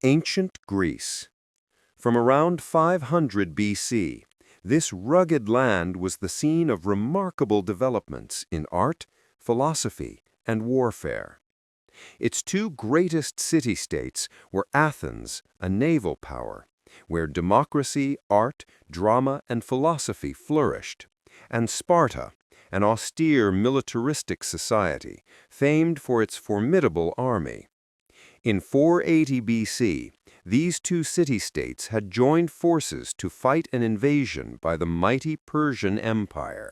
Ancient Greece. From around 500 BC, this rugged land was the scene of remarkable developments in art, philosophy, and warfare. Its two greatest city-states were Athens, a naval power, where democracy, art, drama, and philosophy flourished, and Sparta, an austere militaristic society, famed for its formidable army. In 480 BC, these two city-states had joined forces to fight an invasion by the mighty Persian Empire.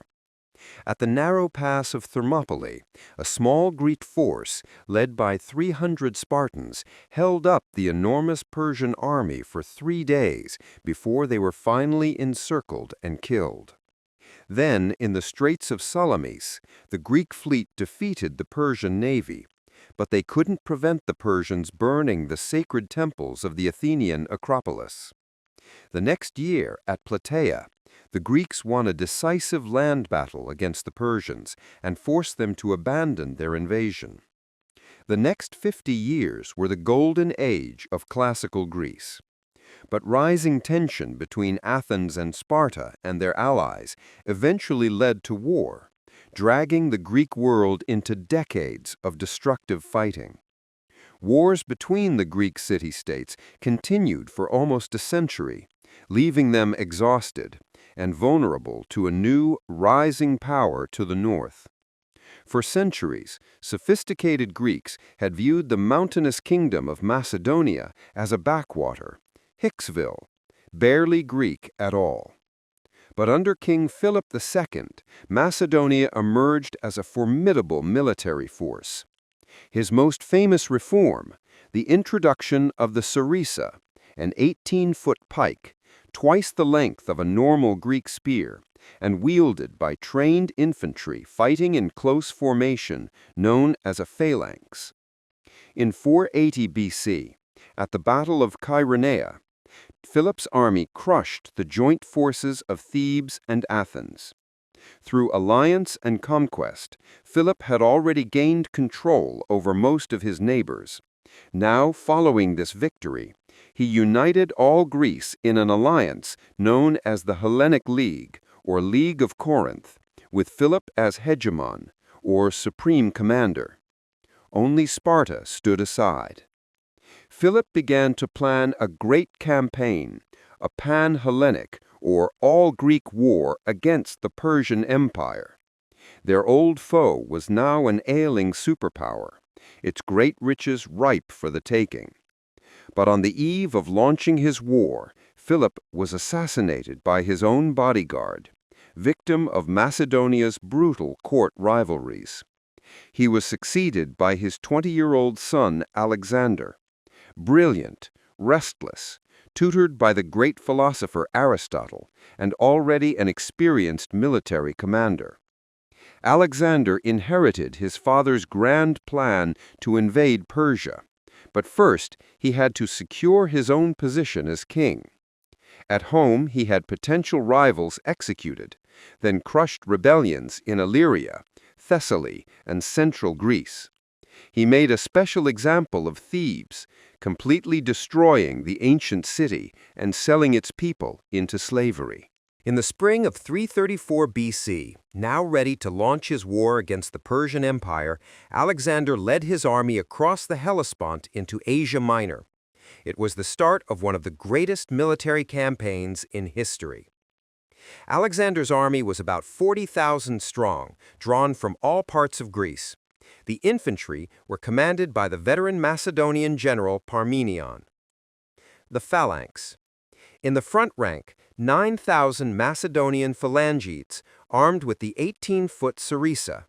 At the narrow pass of Thermopylae, a small Greek force, led by 300 Spartans, held up the enormous Persian army for 3 days before they were finally encircled and killed. Then, in the Straits of Salamis, the Greek fleet defeated the Persian navy, but they couldn't prevent the Persians burning the sacred temples of the Athenian Acropolis. The next year, at Plataea, the Greeks won a decisive land battle against the Persians and forced them to abandon their invasion. The next 50 years were the golden age of classical Greece. But rising tension between Athens and Sparta and their allies eventually led to war, dragging the Greek world into decades of destructive fighting. Wars between the Greek city-states continued for almost a century, leaving them exhausted and vulnerable to a new, rising power to the north. For centuries, sophisticated Greeks had viewed the mountainous kingdom of Macedonia as a backwater, Hicksville, barely Greek at all. But under King Philip II, Macedonia emerged as a formidable military force. His most famous reform, the introduction of the sarissa, an 18-foot pike, twice the length of a normal Greek spear, and wielded by trained infantry fighting in close formation, known as a phalanx. In 480 BC, at the Battle of Chaeronea, Philip's army crushed the joint forces of Thebes and Athens. Through alliance and conquest, Philip had already gained control over most of his neighbors. Now, following this victory, he united all Greece in an alliance known as the Hellenic League, or League of Corinth, with Philip as hegemon, or supreme commander. Only Sparta stood aside. Philip began to plan a great campaign, a pan-Hellenic, or all-Greek war against the Persian Empire. Their old foe was now an ailing superpower, its great riches ripe for the taking. But on the eve of launching his war, Philip was assassinated by his own bodyguard, victim of Macedonia's brutal court rivalries. He was succeeded by his 20-year-old son Alexander, brilliant, restless, tutored by the great philosopher Aristotle, and already an experienced military commander. Alexander inherited his father's grand plan to invade Persia, but first he had to secure his own position as king. At home he had potential rivals executed, then crushed rebellions in Illyria, Thessaly, and central Greece. He made a special example of Thebes, completely destroying the ancient city and selling its people into slavery. In the spring of 334 BC, now ready to launch his war against the Persian Empire, Alexander led his army across the Hellespont into Asia Minor. It was the start of one of the greatest military campaigns in history. Alexander's army was about 40,000 strong, drawn from all parts of Greece. The infantry were commanded by the veteran Macedonian general Parmenion. The phalanx. In the front rank, 9,000 Macedonian phalangites armed with the 18-foot sarissa.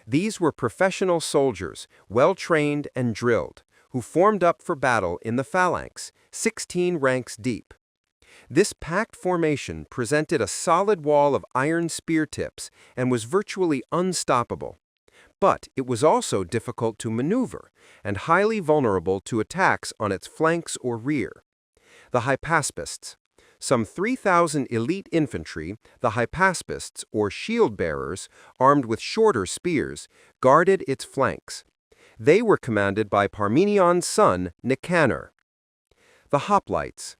These were professional soldiers, well-trained and drilled, who formed up for battle in the phalanx, 16 ranks deep. This packed formation presented a solid wall of iron spear tips and was virtually unstoppable. But it was also difficult to maneuver and highly vulnerable to attacks on its flanks or rear. The hypaspists. Some 3,000 elite infantry, the hypaspists, or shield-bearers, armed with shorter spears, guarded its flanks. They were commanded by Parmenion's son, Nicanor. The hoplites.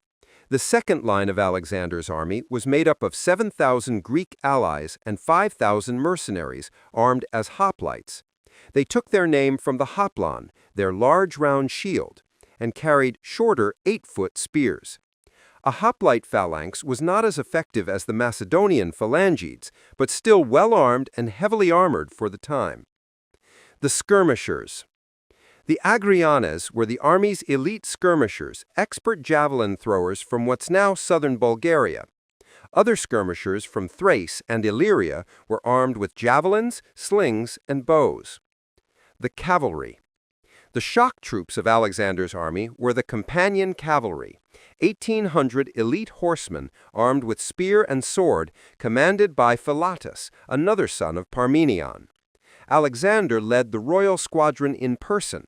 The second line of Alexander's army was made up of 7,000 Greek allies and 5,000 mercenaries armed as hoplites. They took their name from the hoplon, their large round shield, and carried shorter 8-foot spears. A hoplite phalanx was not as effective as the Macedonian phalangides, but still well armed and heavily armored for the time. The skirmishers. The Agrianes were the army's elite skirmishers, expert javelin throwers from what's now southern Bulgaria. Other skirmishers from Thrace and Illyria were armed with javelins, slings, and bows. The cavalry. The shock troops of Alexander's army were the companion cavalry, 1,800 elite horsemen armed with spear and sword, commanded by Philotas, another son of Parmenion. Alexander led the royal squadron in person.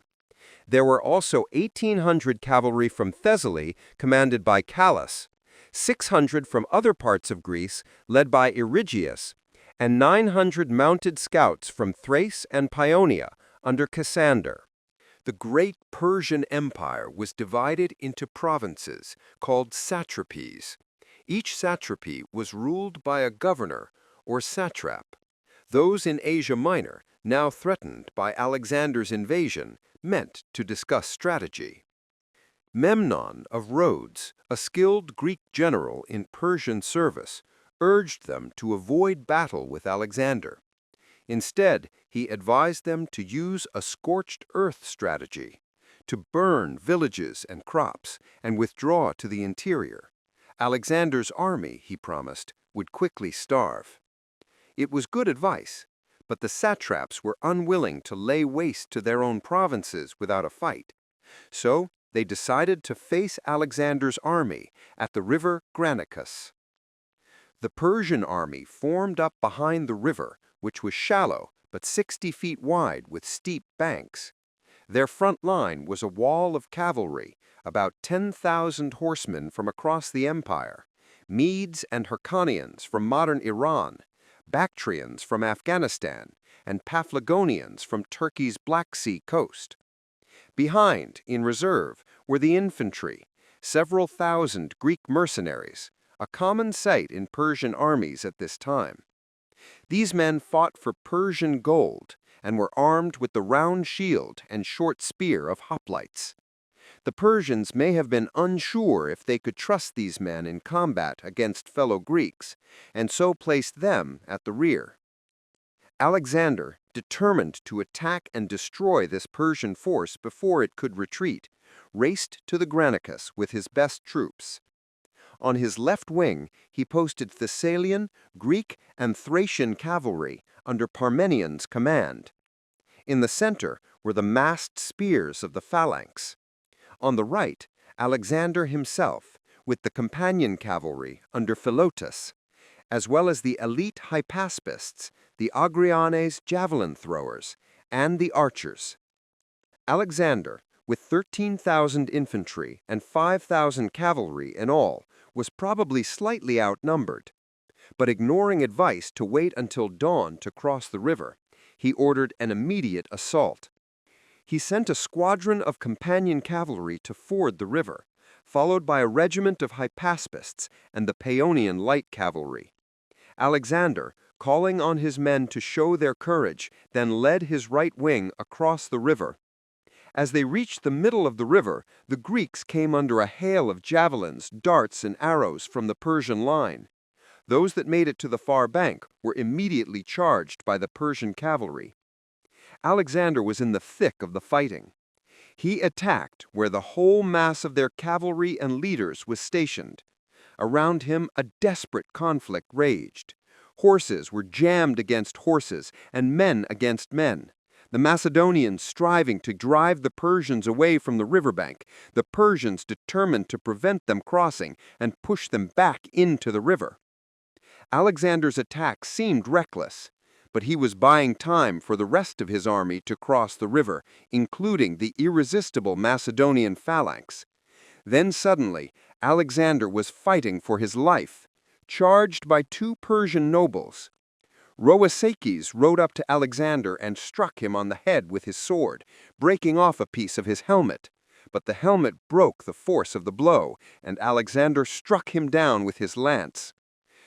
There were also 1,800 cavalry from Thessaly, commanded by Callas, 600 from other parts of Greece, led by Erigius, and 900 mounted scouts from Thrace and Paeonia, under Cassander. The great Persian Empire was divided into provinces, called satrapies. Each satrapy was ruled by a governor, or satrap. Those in Asia Minor, now threatened by Alexander's invasion, met to discuss strategy. Memnon of Rhodes, a skilled Greek general in Persian service, urged them to avoid battle with Alexander. Instead, he advised them to use a scorched earth strategy, to burn villages and crops and withdraw to the interior. Alexander's army, he promised, would quickly starve. It was good advice, but the satraps were unwilling to lay waste to their own provinces without a fight. So they decided to face Alexander's army at the river Granicus. The Persian army formed up behind the river, which was shallow but 60 feet wide with steep banks. Their front line was a wall of cavalry, about 10,000 horsemen from across the empire, Medes and Hyrcanians from modern Iran, Bactrians from Afghanistan, and Paphlagonians from Turkey's Black Sea coast. Behind, in reserve, were the infantry, several thousand Greek mercenaries, a common sight in Persian armies at this time. These men fought for Persian gold and were armed with the round shield and short spear of hoplites. The Persians may have been unsure if they could trust these men in combat against fellow Greeks, and so placed them at the rear. Alexander, determined to attack and destroy this Persian force before it could retreat, raced to the Granicus with his best troops. On his left wing, he posted Thessalian, Greek, and Thracian cavalry under Parmenion's command. In the center were the massed spears of the phalanx. On the right, Alexander himself, with the companion cavalry under Philotas, as well as the elite hypaspists, the Agrianes javelin throwers, and the archers. Alexander, with 13,000 infantry and 5,000 cavalry in all, was probably slightly outnumbered. But ignoring advice to wait until dawn to cross the river, he ordered an immediate assault. He sent a squadron of companion cavalry to ford the river, followed by a regiment of hypaspists and the Paeonian light cavalry. Alexander, calling on his men to show their courage, then led his right wing across the river. As they reached the middle of the river, the Greeks came under a hail of javelins, darts, and arrows from the Persian line. Those that made it to the far bank were immediately charged by the Persian cavalry. Alexander was in the thick of the fighting. He attacked where the whole mass of their cavalry and leaders was stationed. Around him, a desperate conflict raged. Horses were jammed against horses and men against men. The Macedonians striving to drive the Persians away from the riverbank, the Persians determined to prevent them crossing and push them back into the river. Alexander's attack seemed reckless, but he was buying time for the rest of his army to cross the river, including the irresistible Macedonian phalanx. Then suddenly, Alexander was fighting for his life, charged by two Persian nobles. Rhoesakes rode up to Alexander and struck him on the head with his sword, breaking off a piece of his helmet. but the helmet broke the force of the blow, and Alexander struck him down with his lance.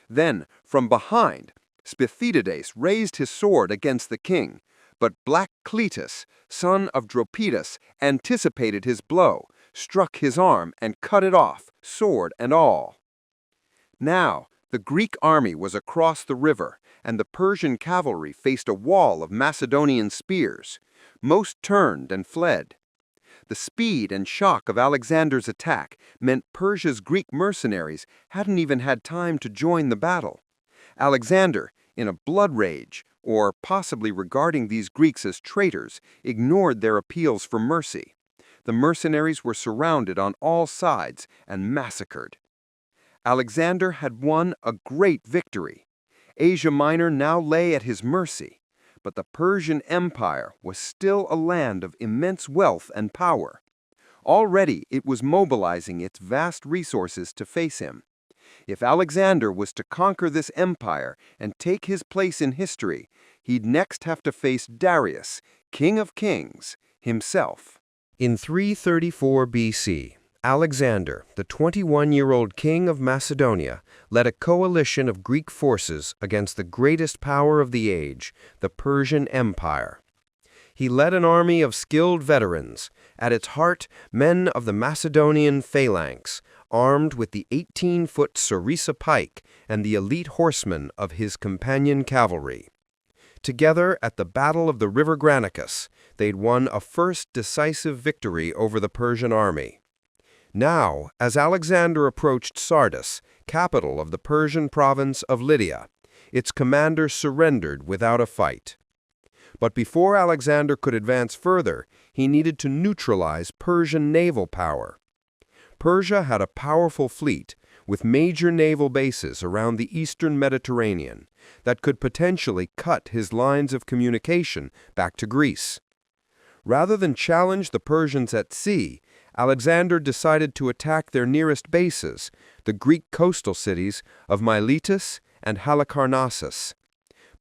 Then, from behind, Spithidides raised his sword against the king, but Black Cletus, son of Dropidas, anticipated his blow, struck his arm, and cut it off, sword and all. Now, the Greek army was across the river, and the Persian cavalry faced a wall of Macedonian spears. Most turned and fled. The speed and shock of Alexander's attack meant Persia's Greek mercenaries hadn't even had time to join the battle. Alexander, in a blood rage, or possibly regarding these Greeks as traitors, ignored their appeals for mercy. The mercenaries were surrounded on all sides and massacred. Alexander had won a great victory. Asia Minor now lay at his mercy, but the Persian Empire was still a land of immense wealth and power. Already it was mobilizing its vast resources to face him. If Alexander was to conquer this empire and take his place in history, he'd next have to face Darius, King of Kings, himself. In 334 BC, Alexander, the 21-year-old king of Macedonia, led a coalition of Greek forces against the greatest power of the age, the Persian Empire. He led an army of skilled veterans, at its heart men of the Macedonian phalanx, armed with the 18-foot Sarissa pike and the elite horsemen of his companion cavalry. Together, at the Battle of the River Granicus, they'd won a first decisive victory over the Persian army. Now, as Alexander approached Sardis, capital of the Persian province of Lydia, its commander surrendered without a fight. But before Alexander could advance further, he needed to neutralize Persian naval power. Persia had a powerful fleet with major naval bases around the eastern Mediterranean that could potentially cut his lines of communication back to Greece. Rather than challenge the Persians at sea, Alexander decided to attack their nearest bases, the Greek coastal cities of Miletus and Halicarnassus.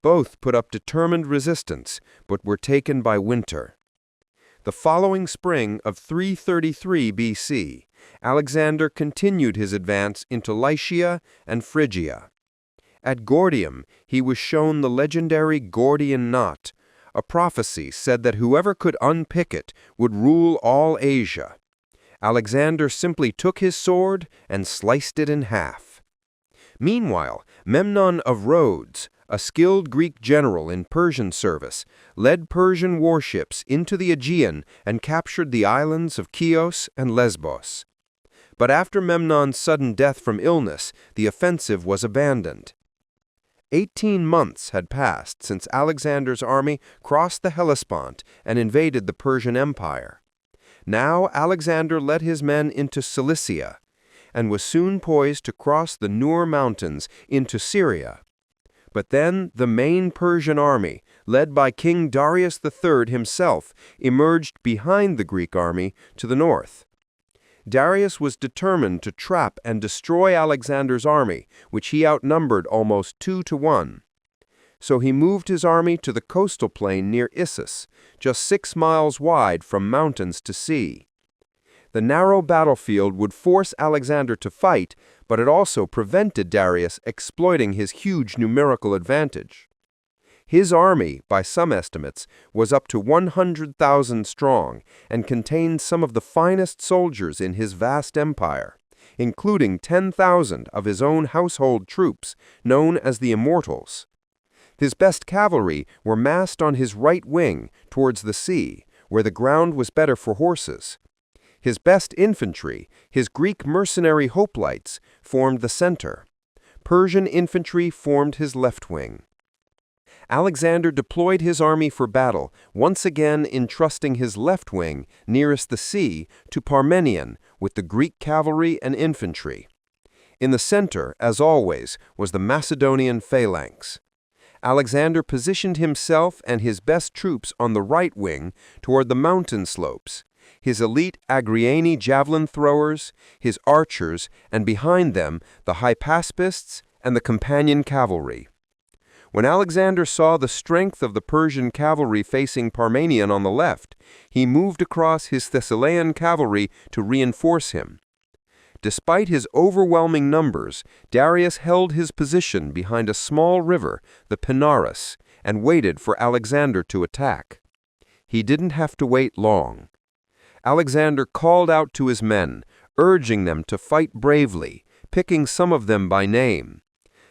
Both put up determined resistance, but were taken by winter. The following spring of 333 BC, Alexander continued his advance into Lycia and Phrygia. At Gordium, he was shown the legendary Gordian knot. A prophecy said that whoever could unpick it would rule all Asia. Alexander simply took his sword and sliced it in half. Meanwhile, Memnon of Rhodes, a skilled Greek general in Persian service, led Persian warships into the Aegean and captured the islands of Chios and Lesbos. But after Memnon's sudden death from illness, the offensive was abandoned. 18 months had passed since Alexander's army crossed the Hellespont and invaded the Persian Empire. Now Alexander led his men into Cilicia and was soon poised to cross the Nur Mountains into Syria. But then the main Persian army, led by King Darius III himself, emerged behind the Greek army to the north. Darius was determined to trap and destroy Alexander's army, which he outnumbered almost 2-to-1. So he moved his army to the coastal plain near Issus, just 6 miles wide from mountains to sea. The narrow battlefield would force Alexander to fight, but it also prevented Darius exploiting his huge numerical advantage. His army, by some estimates, was up to 100,000 strong and contained some of the finest soldiers in his vast empire, including 10,000 of his own household troops, known as the Immortals. His best cavalry were massed on his right wing towards the sea, where the ground was better for horses. His best infantry, his Greek mercenary hoplites, formed the center. Persian infantry formed his left wing. Alexander deployed his army for battle, once again entrusting his left wing, nearest the sea, to Parmenion with the Greek cavalry and infantry. In the center, as always, was the Macedonian phalanx. Alexander positioned himself and his best troops on the right wing toward the mountain slopes, his elite Agriani javelin throwers, his archers, and behind them the Hypaspists and the companion cavalry. When Alexander saw the strength of the Persian cavalry facing Parmenion on the left, he moved across his Thessalian cavalry to reinforce him. Despite his overwhelming numbers, Darius held his position behind a small river, the Pinaris, and waited for Alexander to attack. He didn't have to wait long. Alexander called out to his men, urging them to fight bravely, picking some of them by name.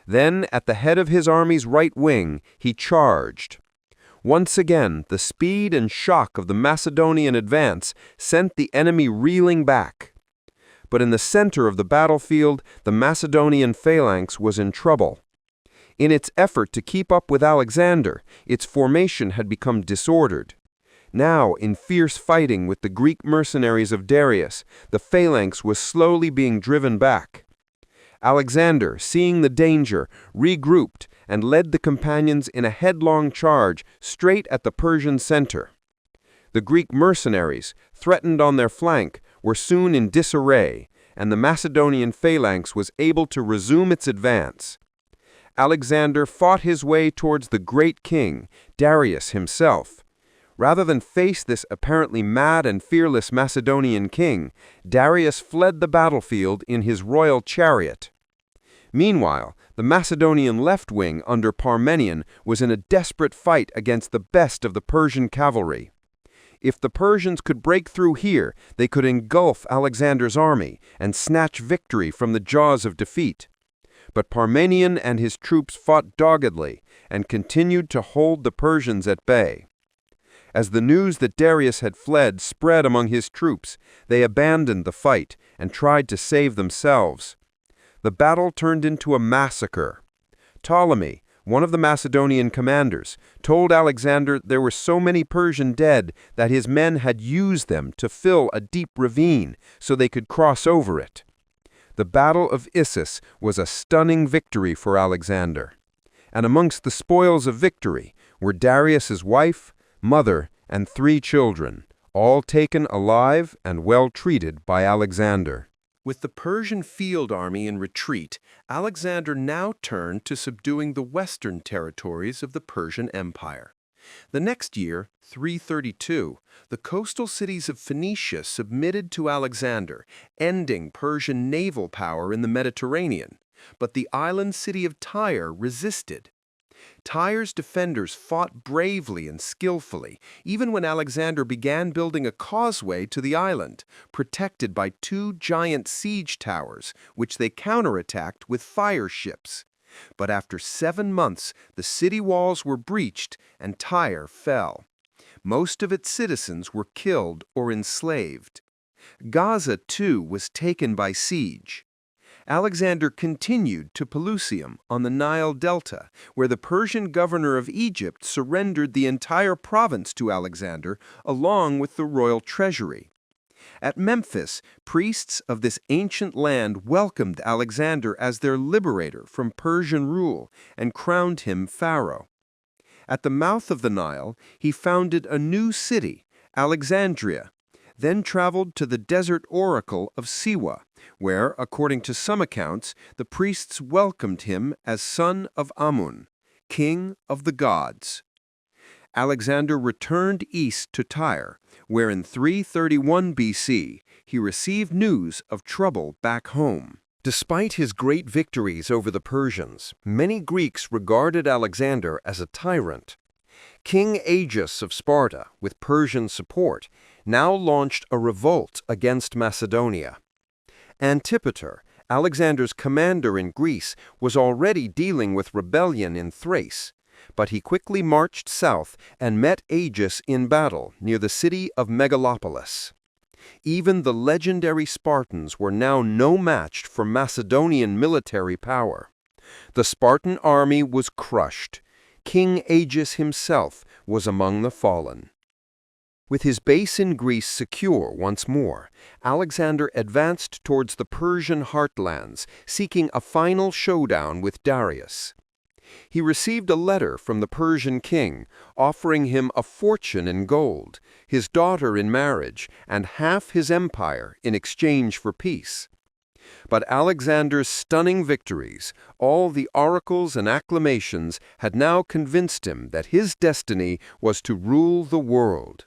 Then, at the head of his army's right wing, he charged. Once again, the speed and shock of the Macedonian advance sent the enemy reeling back. But in the center of the battlefield, the Macedonian phalanx was in trouble. In its effort to keep up with Alexander, its formation had become disordered. Now, in fierce fighting with the Greek mercenaries of Darius, the phalanx was slowly being driven back. Alexander, seeing the danger, regrouped and led the companions in a headlong charge straight at the Persian center. The Greek mercenaries, threatened on their flank, were soon in disarray, and the Macedonian phalanx was able to resume its advance. Alexander fought his way towards the great king, Darius himself. Rather than face this apparently mad and fearless Macedonian king, Darius fled the battlefield in his royal chariot. Meanwhile, the Macedonian left wing under Parmenion was in a desperate fight against the best of the Persian cavalry. If the Persians could break through here, they could engulf Alexander's army and snatch victory from the jaws of defeat. But Parmenion and his troops fought doggedly and continued to hold the Persians at bay. As the news that Darius had fled spread among his troops, they abandoned the fight and tried to save themselves. The battle turned into a massacre. Ptolemy, one of the Macedonian commanders, told Alexander there were so many Persian dead that his men had used them to fill a deep ravine so they could cross over it. The Battle of Issus was a stunning victory for Alexander. And amongst the spoils of victory were Darius's wife, mother, and 3 children, all taken alive and well treated by Alexander. With the Persian field army in retreat, Alexander now turned to subduing the western territories of the Persian Empire. The next year, 332, the coastal cities of Phoenicia submitted to Alexander, ending Persian naval power in the Mediterranean. But the island city of Tyre resisted. Tyre's defenders fought bravely and skillfully, even when Alexander began building a causeway to the island, protected by 2 giant siege towers, which they counterattacked with fire ships. But after 7 months, the city walls were breached and Tyre fell. Most of its citizens were killed or enslaved. Gaza, too, was taken by siege. Alexander continued to Pelusium on the Nile Delta, where the Persian governor of Egypt surrendered the entire province to Alexander, along with the royal treasury. At Memphis, priests of this ancient land welcomed Alexander as their liberator from Persian rule and crowned him pharaoh. At the mouth of the Nile, he founded a new city, Alexandria, then traveled to the desert oracle of Siwa, where, according to some accounts, the priests welcomed him as son of Amun, king of the gods. Alexander returned east to Tyre, where in 331 BC he received news of trouble back home. Despite his great victories over the Persians, many Greeks regarded Alexander as a tyrant. King Agis of Sparta, with Persian support, now launched a revolt against Macedonia. Antipater, Alexander's commander in Greece, was already dealing with rebellion in Thrace, but he quickly marched south and met Agis in battle near the city of Megalopolis. Even the legendary Spartans were now no match for Macedonian military power. The Spartan army was crushed. King Agis himself was among the fallen. With his base in Greece secure once more, Alexander advanced towards the Persian heartlands, seeking a final showdown with Darius. He received a letter from the Persian king, offering him a fortune in gold, his daughter in marriage, and half his empire in exchange for peace. But Alexander's stunning victories, all the oracles and acclamations, had now convinced him that his destiny was to rule the world.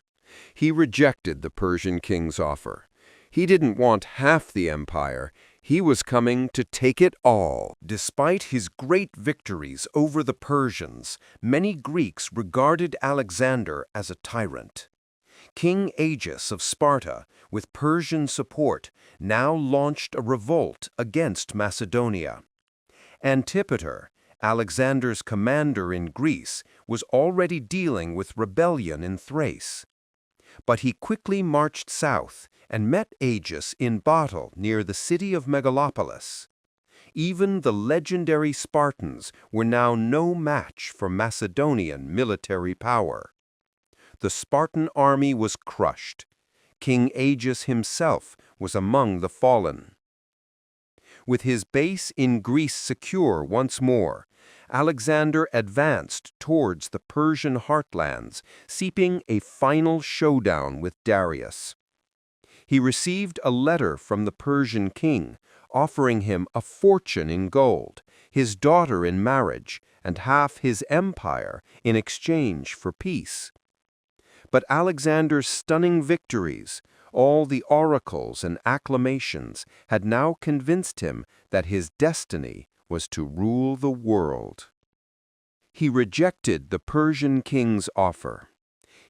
He rejected the Persian king's offer. He didn't want half the empire. He was coming to take it all. Despite his great victories over the Persians, many Greeks regarded Alexander as a tyrant. King Agis of Sparta, with Persian support, now launched a revolt against Macedonia. Antipater, Alexander's commander in Greece, was already dealing with rebellion in Thrace. But he quickly marched south and met Agis in battle near the city of Megalopolis. Even the legendary Spartans were now no match for Macedonian military power. The Spartan army was crushed. King Agis himself was among the fallen. With his base in Greece secure once more, Alexander advanced towards the Persian heartlands, seeking a final showdown with Darius. He received a letter from the Persian king, offering him a fortune in gold, his daughter in marriage, and half his empire in exchange for peace. But Alexander's stunning victories, all the oracles and acclamations, had now convinced him that his destiny was to rule the world. He rejected the Persian king's offer.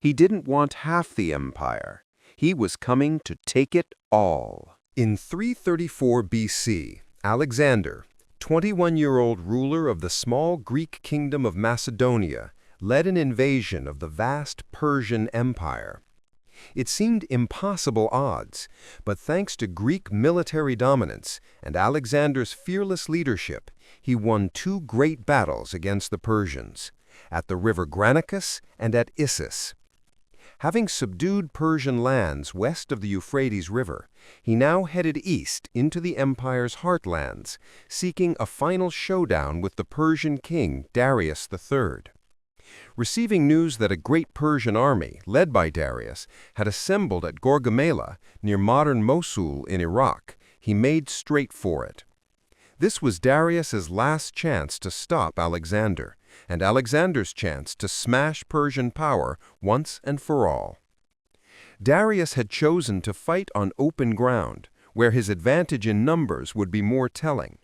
He didn't want half the empire. He was coming to take it all. In 334 BC, Alexander, 21-year-old ruler of the small Greek kingdom of Macedonia, led an invasion of the vast Persian Empire. It seemed impossible odds, but thanks to Greek military dominance and Alexander's fearless leadership, he won two great battles against the Persians, at the river Granicus and at Issus. Having subdued Persian lands west of the Euphrates River, he now headed east into the empire's heartlands, seeking a final showdown with the Persian king Darius III. Receiving news that a great Persian army, led by Darius, had assembled at Gaugamela, near modern Mosul in Iraq, he made straight for it. This was Darius's last chance to stop Alexander, and Alexander's chance to smash Persian power once and for all. Darius had chosen to fight on open ground, where his advantage in numbers would be more telling.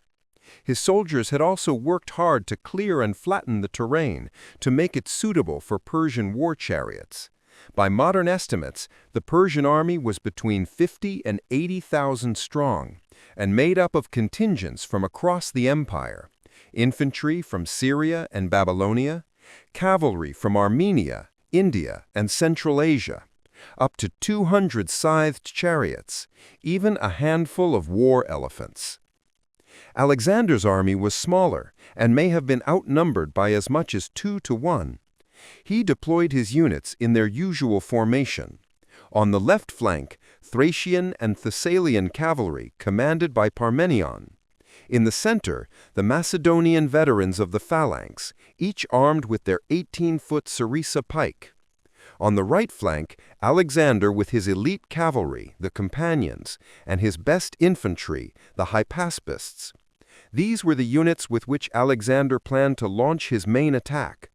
His soldiers had also worked hard to clear and flatten the terrain to make it suitable for Persian war chariots. By modern estimates, the Persian army was between 50 and 80,000 strong, and made up of contingents from across the empire: infantry from Syria and Babylonia, cavalry from Armenia, India, and Central Asia, up to 200 scythed chariots, even a handful of war elephants. Alexander's army was smaller and may have been outnumbered by as much as 2 to 1. He deployed his units in their usual formation. On the left flank, Thracian and Thessalian cavalry commanded by Parmenion. In the center, the Macedonian veterans of the phalanx, each armed with their 18-foot sarissa pike. On the right flank, Alexander with his elite cavalry, the companions, and his best infantry, the hypaspists. These were the units with which Alexander planned to launch his main attack.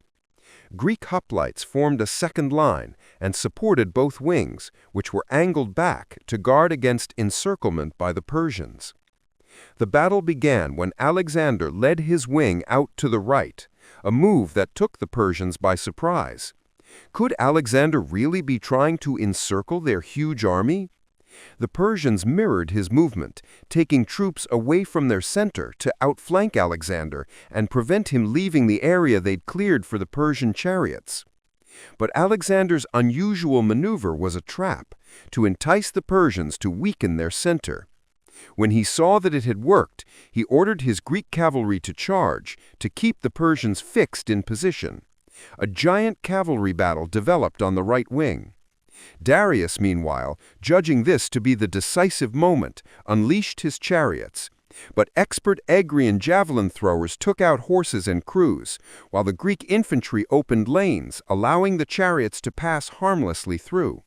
Greek hoplites formed a second line and supported both wings, which were angled back to guard against encirclement by the Persians. The battle began when Alexander led his wing out to the right, a move that took the Persians by surprise. Could Alexander really be trying to encircle their huge army? The Persians mirrored his movement, taking troops away from their center to outflank Alexander and prevent him leaving the area they'd cleared for the Persian chariots. But Alexander's unusual maneuver was a trap, to entice the Persians to weaken their center. When he saw that it had worked, he ordered his Greek cavalry to charge, to keep the Persians fixed in position. A giant cavalry battle developed on the right wing. Darius, meanwhile, judging this to be the decisive moment, unleashed his chariots. But expert Egrian javelin throwers took out horses and crews, while the Greek infantry opened lanes, allowing the chariots to pass harmlessly through.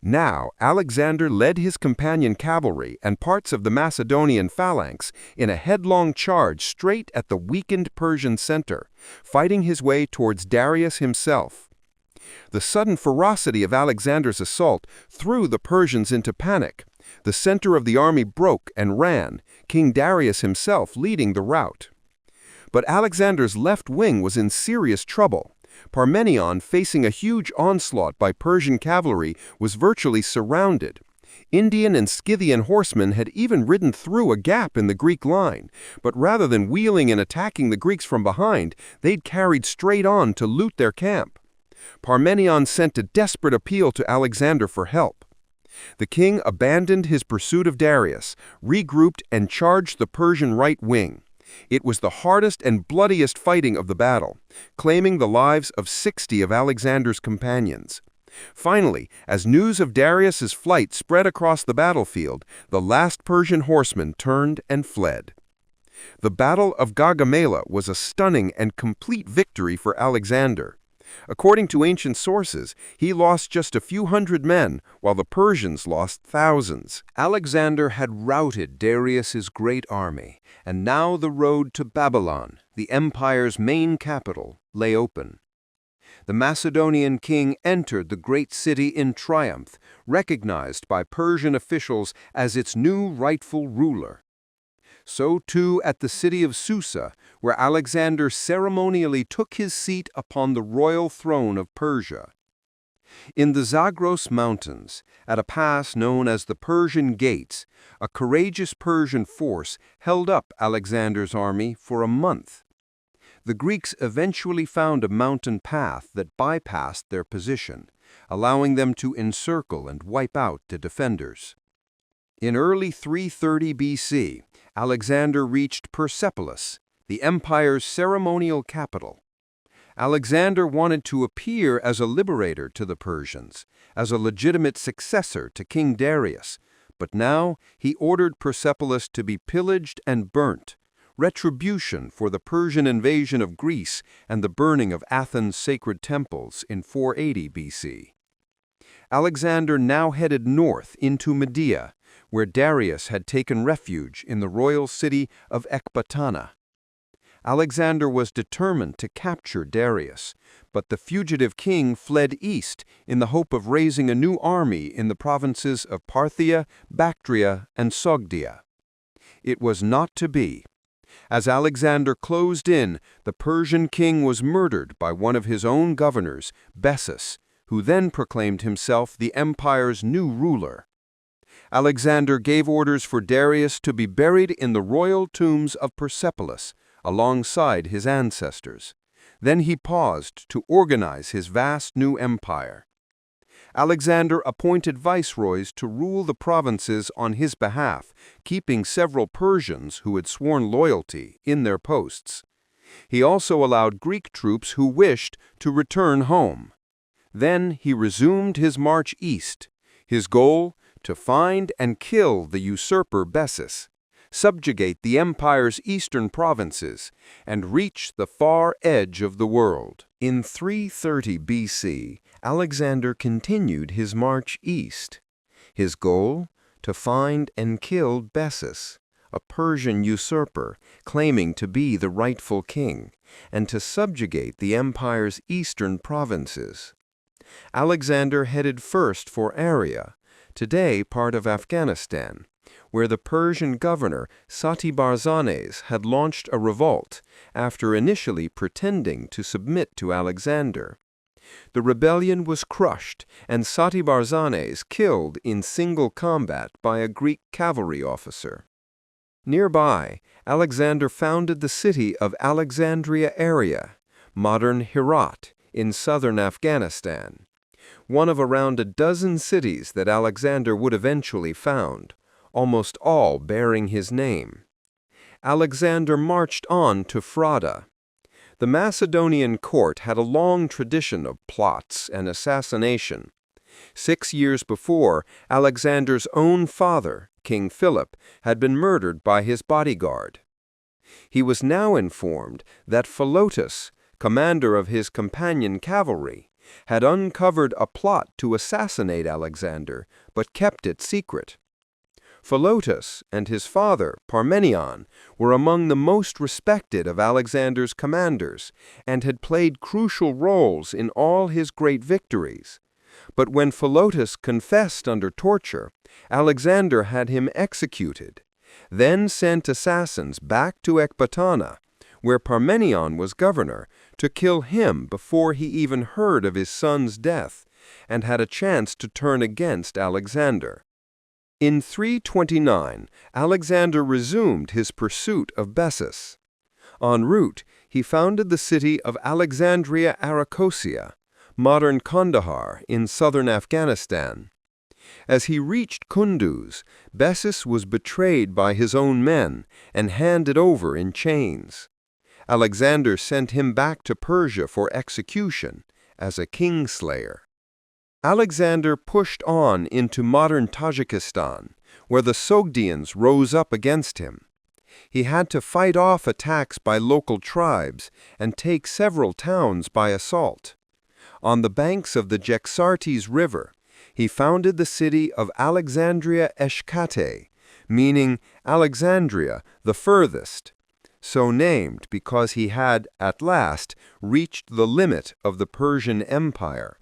Now Alexander led his companion cavalry and parts of the Macedonian phalanx in a headlong charge straight at the weakened Persian center, fighting his way towards Darius himself. The sudden ferocity of Alexander's assault threw the Persians into panic. The center of the army broke and ran, King Darius himself leading the rout. But Alexander's left wing was in serious trouble. Parmenion, facing a huge onslaught by Persian cavalry, was virtually surrounded. Indian and Scythian horsemen had even ridden through a gap in the Greek line, but rather than wheeling and attacking the Greeks from behind, they'd carried straight on to loot their camp. Parmenion sent a desperate appeal to Alexander for help. The king abandoned his pursuit of Darius, regrouped, and charged the Persian right wing. It was the hardest and bloodiest fighting of the battle, claiming the lives of 60 of Alexander's companions. Finally, as news of Darius's flight spread across the battlefield, the last Persian horseman turned and fled. The Battle of Gaugamela was a stunning and complete victory for Alexander. According to ancient sources, he lost just a few hundred men, while the Persians lost thousands. Alexander had routed Darius's great army, and now the road to Babylon, the empire's main capital, lay open. The Macedonian king entered the great city in triumph, recognized by Persian officials as its new rightful ruler. So too at the city of Susa, where Alexander ceremonially took his seat upon the royal throne of Persia. In the Zagros Mountains, at a pass known as the Persian Gates, a courageous Persian force held up Alexander's army for a month. The Greeks eventually found a mountain path that bypassed their position, allowing them to encircle and wipe out the defenders. In early 330 BC, Alexander reached Persepolis, the empire's ceremonial capital. Alexander wanted to appear as a liberator to the Persians, as a legitimate successor to King Darius, but now he ordered Persepolis to be pillaged and burnt, retribution for the Persian invasion of Greece and the burning of Athens' sacred temples in 480 BC. Alexander now headed north into Media, where Darius had taken refuge in the royal city of Ecbatana. Alexander was determined to capture Darius, but the fugitive king fled east in the hope of raising a new army in the provinces of Parthia, Bactria, and Sogdia. It was not to be. As Alexander closed in, the Persian king was murdered by one of his own governors, Bessus, who then proclaimed himself the empire's new ruler. Alexander gave orders for Darius to be buried in the royal tombs of Persepolis, alongside his ancestors. Then he paused to organize his vast new empire. Alexander appointed viceroys to rule the provinces on his behalf, keeping several Persians who had sworn loyalty in their posts. He also allowed Greek troops who wished to return home. Then he resumed his march east, his goal to find and kill the usurper Bessus, subjugate the empire's eastern provinces, and reach the far edge of the world. In 330 BC, Alexander continued his march east. His goal? To find and kill Bessus, a Persian usurper claiming to be the rightful king, and to subjugate the empire's eastern provinces. Alexander headed first for Aria, today part of Afghanistan, where the Persian governor Satibarzanes had launched a revolt after initially pretending to submit to Alexander. The rebellion was crushed and Satibarzanes killed in single combat by a Greek cavalry officer. Nearby, Alexander founded the city of Alexandria Aria, modern Herat, in southern Afghanistan, one of around a dozen cities that Alexander would eventually found, almost all bearing his name. Alexander marched on to Frada. The Macedonian court had a long tradition of plots and assassination. 6 years before, Alexander's own father, King Philip, had been murdered by his bodyguard. He was now informed that Philotas, commander of his companion cavalry, had uncovered a plot to assassinate Alexander, but kept it secret. Philotas and his father, Parmenion, were among the most respected of Alexander's commanders and had played crucial roles in all his great victories. But when Philotas confessed under torture, Alexander had him executed, then sent assassins back to Ecbatana, where Parmenion was governor, to kill him before he even heard of his son's death and had a chance to turn against Alexander. In 329, Alexander resumed his pursuit of Bessus. En route, he founded the city of Alexandria Arachosia, modern Kandahar in southern Afghanistan. As he reached Kunduz, Bessus was betrayed by his own men and handed over in chains. Alexander sent him back to Persia for execution as a kingslayer. Alexander pushed on into modern Tajikistan, where the Sogdians rose up against him. He had to fight off attacks by local tribes and take several towns by assault. On the banks of the Jaxartes River, he founded the city of Alexandria Eshkate, meaning Alexandria, the furthest, so named because he had, at last, reached the limit of the Persian Empire.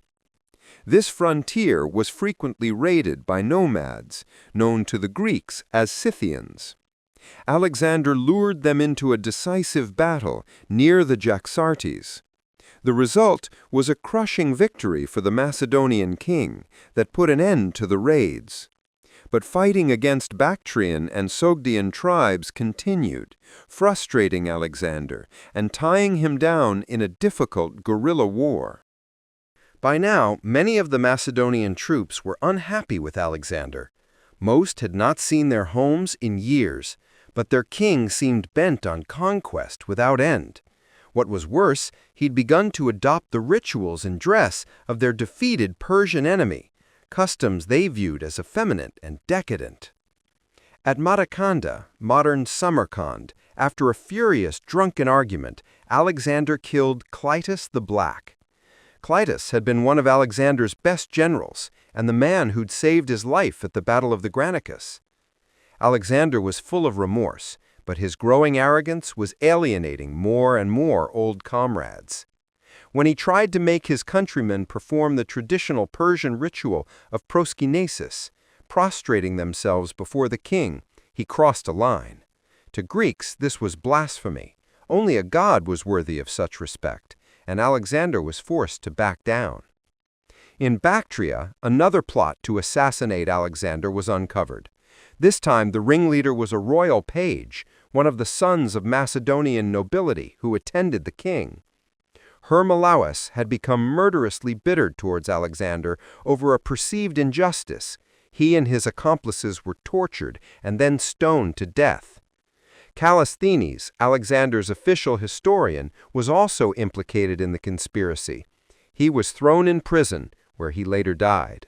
This frontier was frequently raided by nomads, known to the Greeks as Scythians. Alexander lured them into a decisive battle near the Jaxartes. The result was a crushing victory for the Macedonian king that put an end to the raids. But fighting against Bactrian and Sogdian tribes continued, frustrating Alexander and tying him down in a difficult guerrilla war. By now, many of the Macedonian troops were unhappy with Alexander. Most had not seen their homes in years, but their king seemed bent on conquest without end. What was worse, he'd begun to adopt the rituals and dress of their defeated Persian enemy, customs they viewed as effeminate and decadent. At Matakanda, modern Samarkand, after a furious drunken argument, Alexander killed Clytus the Black. Clytus had been one of Alexander's best generals and the man who'd saved his life at the Battle of the Granicus. Alexander was full of remorse, but his growing arrogance was alienating more and more old comrades. When he tried to make his countrymen perform the traditional Persian ritual of proskynesis, prostrating themselves before the king, he crossed a line. To Greeks, this was blasphemy. Only a god was worthy of such respect, and Alexander was forced to back down. In Bactria, another plot to assassinate Alexander was uncovered. This time the ringleader was a royal page, one of the sons of Macedonian nobility who attended the king. Hermolaus had become murderously bitter towards Alexander over a perceived injustice. He and his accomplices were tortured and then stoned to death. Callisthenes, Alexander's official historian, was also implicated in the conspiracy. He was thrown in prison, where he later died.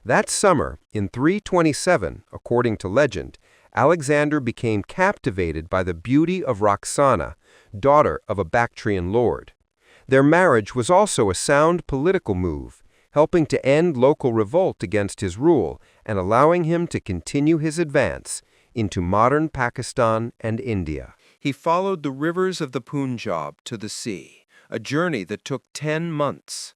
That summer, in 327, according to legend, Alexander became captivated by the beauty of Roxana, daughter of a Bactrian lord. Their marriage was also a sound political move, helping to end local revolt against his rule and allowing him to continue his advance into modern Pakistan and India. He followed the rivers of the Punjab to the sea, a journey that took 10 months.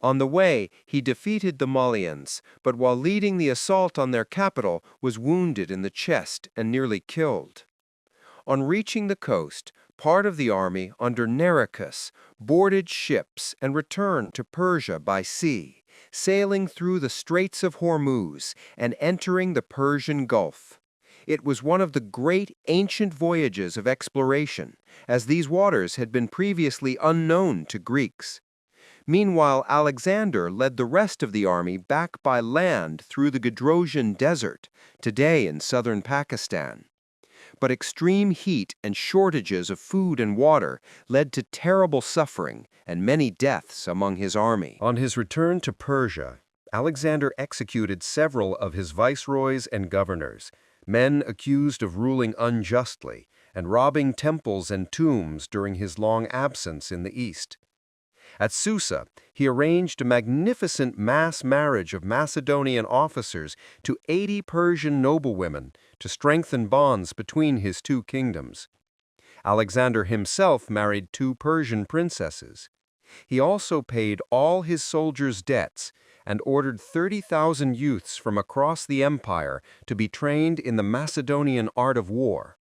On the way, he defeated the Malians, but while leading the assault on their capital, was wounded in the chest and nearly killed. On reaching the coast, part of the army under Nericus boarded ships and returned to Persia by sea, sailing through the Straits of Hormuz and entering the Persian Gulf. It was one of the great ancient voyages of exploration, as these waters had been previously unknown to Greeks. Meanwhile, Alexander led the rest of the army back by land through the Gadrosian Desert, today in southern Pakistan. But extreme heat and shortages of food and water led to terrible suffering and many deaths among his army. On his return to Persia, Alexander executed several of his viceroys and governors, men accused of ruling unjustly and robbing temples and tombs during his long absence in the East. At Susa, he arranged a magnificent mass marriage of Macedonian officers to 80 Persian noblewomen to strengthen bonds between his two kingdoms. Alexander himself married 2 Persian princesses. He also paid all his soldiers' debts and ordered 30,000 youths from across the empire to be trained in the Macedonian art of war.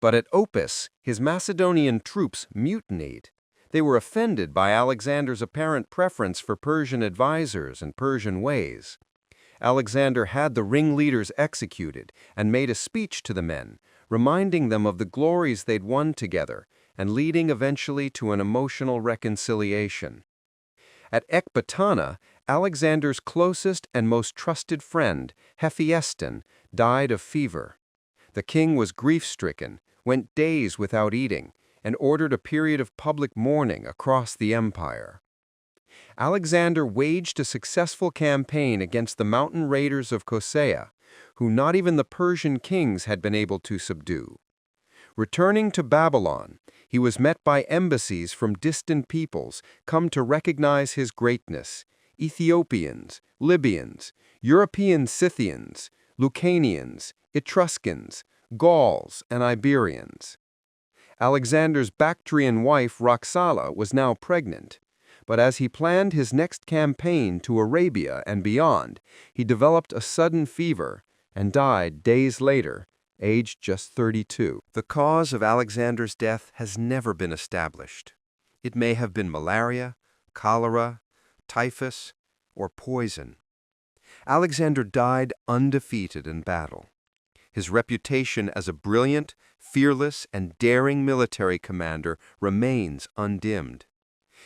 But at Opis, his Macedonian troops mutinied. They were offended by Alexander's apparent preference for Persian advisors and Persian ways. Alexander had the ringleaders executed and made a speech to the men, reminding them of the glories they'd won together and leading eventually to an emotional reconciliation. At Ecbatana, Alexander's closest and most trusted friend, Hephaestion, died of fever. The king was grief-stricken, went days without eating, and ordered a period of public mourning across the empire. Alexander waged a successful campaign against the mountain raiders of Kosseia, who not even the Persian kings had been able to subdue. Returning to Babylon, he was met by embassies from distant peoples come to recognize his greatness: Ethiopians, Libyans, European Scythians, Lucanians, Etruscans, Gauls, and Iberians. Alexander's Bactrian wife Roxala was now pregnant, but as he planned his next campaign to Arabia and beyond, he developed a sudden fever and died days later, aged just 32. The cause of Alexander's death has never been established. It may have been malaria, cholera, typhus, or poison. Alexander died undefeated in battle. His reputation as a brilliant, fearless, and daring military commander remains undimmed.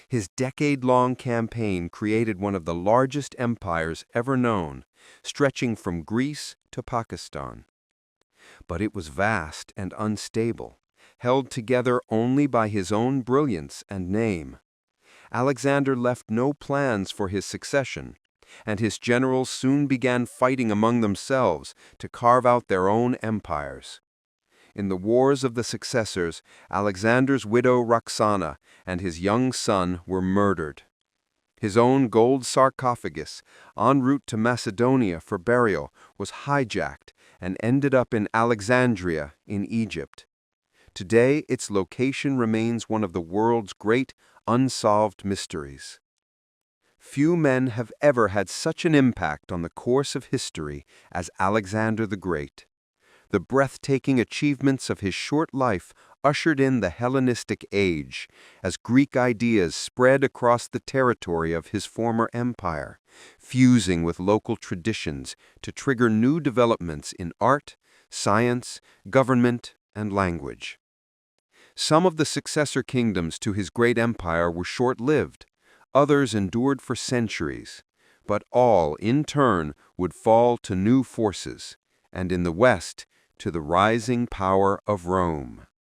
His decade-long campaign created one of the largest empires ever known, stretching from Greece to Pakistan. But it was vast and unstable, held together only by his own brilliance and name. Alexander left no plans for his succession, and his generals soon began fighting among themselves to carve out their own empires. In the wars of the successors, Alexander's widow Roxana and his young son were murdered. His own gold sarcophagus, en route to Macedonia for burial, was hijacked and ended up in Alexandria in Egypt. Today, its location remains one of the world's great unsolved mysteries. Few men have ever had such an impact on the course of history as Alexander the Great. The breathtaking achievements of his short life ushered in the Hellenistic age, as Greek ideas spread across the territory of his former empire, fusing with local traditions to trigger new developments in art, science, government, and language. Some of the successor kingdoms to his great empire were short-lived. Others endured for centuries, but all, in turn, would fall to new forces, and in the West, to the rising power of Rome.